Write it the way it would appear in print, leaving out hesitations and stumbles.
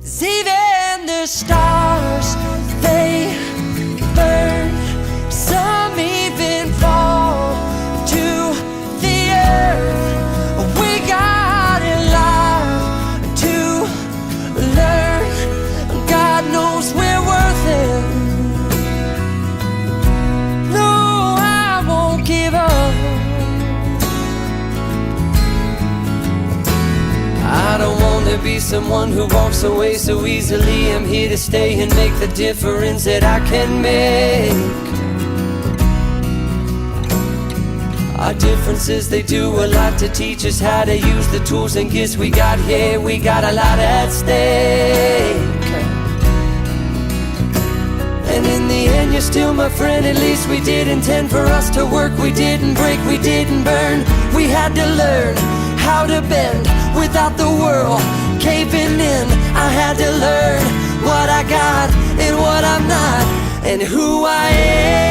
Even the stars, they burn. Some even fall to the earth. We got a lot to learn. God knows we're worth it. No, I won't give up. I don't want to be someone who walks away so easily. I'm here to stay and make the difference that I can make. Our differences, they do a lot to teach us how to use the tools and gifts we got here. We got a lot at stake. And in the end, you're still my friend. At least we did intend for us to work. We didn't break, we didn't burn. We had to learn how to bend without the world caving in. I had to learn what I got and what I'm not, and who I am.